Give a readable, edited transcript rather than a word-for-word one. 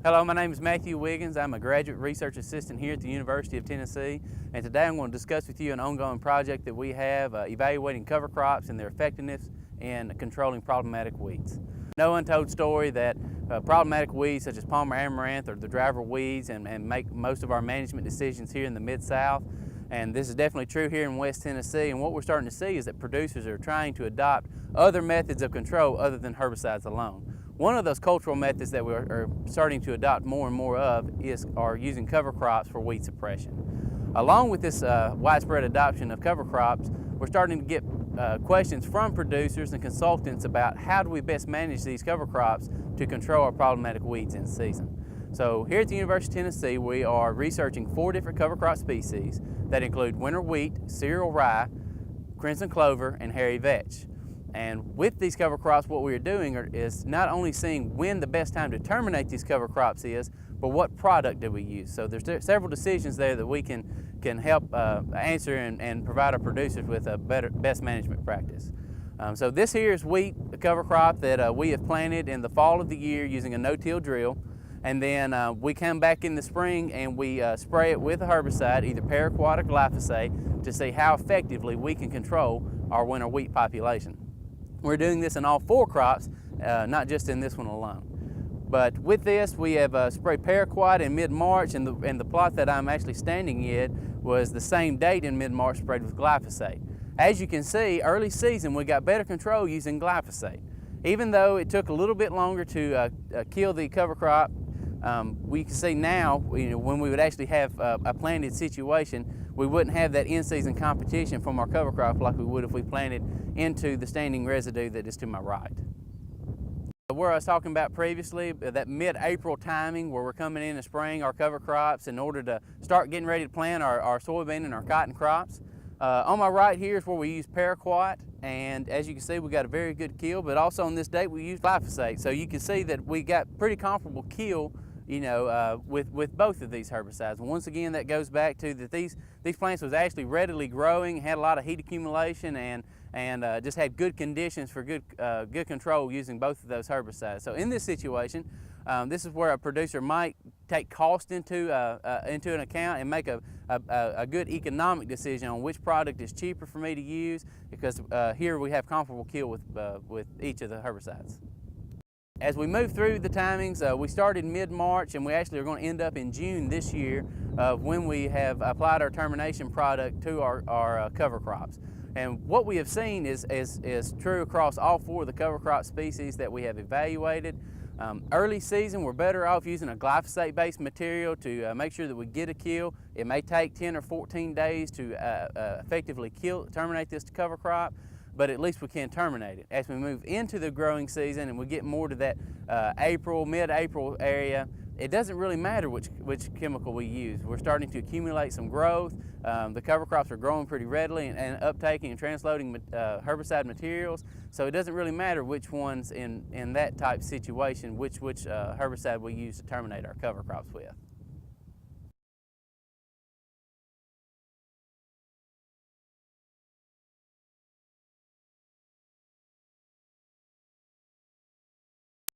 Hello, my name is Matthew Wiggins. I'm a graduate research assistant here at the University of Tennessee, and today I'm going to discuss with you an ongoing project that we have evaluating cover crops and their effectiveness in controlling problematic weeds. No untold story that problematic weeds such as Palmer amaranth are the driver weeds and make most of our management decisions here in the Mid-South. And this is definitely true here in West Tennessee, and what we're starting to see is that producers are trying to adopt other methods of control other than herbicides alone. One of those cultural methods that we are starting to adopt more and more of are using cover crops for weed suppression. Along with this widespread adoption of cover crops, we're starting to get questions from producers and consultants about how do we best manage these cover crops to control our problematic weeds in season. So here at the University of Tennessee, we are researching 4 different cover crop species that include winter wheat, cereal rye, crimson clover, and hairy vetch. And with these cover crops, what we're doing is not only seeing when the best time to terminate these cover crops is, but what product do we use. So there's several decisions there that we can help answer and provide our producers with a best management practice. So this here is wheat, a cover crop that we have planted in the fall of the year using a no-till drill. And then we come back in the spring and we spray it with a herbicide, either paraquat or glyphosate, to see how effectively we can control our winter wheat population. We're doing this in all 4 crops, not just in this one alone. But with this, we have sprayed paraquat in mid-March, and the plot that I'm actually standing in was the same date in mid-March sprayed with glyphosate. As you can see, early season we got better control using glyphosate. Even though it took a little bit longer to kill the cover crop, we can see now, when we would actually have a planted situation, we wouldn't have that in-season competition from our cover crop like we would if we planted into the standing residue that is to my right. Where I was talking about previously, that mid-April timing where we're coming in and spraying our cover crops in order to start getting ready to plant our soybean and our cotton crops. On my right here is where we use paraquat, and as you can see we got a very good kill, but also on this date we use glyphosate. So you can see that we got pretty comparable kill with both of these herbicides. And once again, that goes back to that these plants was actually readily growing, had a lot of heat accumulation, and just had good conditions for good control using both of those herbicides. So in this situation, this is where a producer might take cost into an account and make a good economic decision on which product is cheaper for me to use, because here we have comparable kill with each of the herbicides. As we move through the timings, we started mid-March and we actually are going to end up in June this year when we have applied our termination product to our cover crops. And what we have seen is true across all 4 of the cover crop species that we have evaluated. Early season, we're better off using a glyphosate-based material to make sure that we get a kill. It may take 10 or 14 days to effectively terminate this cover crop, but at least we can terminate it. As we move into the growing season and we get more to that mid-April area, it doesn't really matter which chemical we use. We're starting to accumulate some growth. The cover crops are growing pretty readily and uptaking and transloading herbicide materials, so it doesn't really matter which ones in that type situation, which herbicide we use to terminate our cover crops with.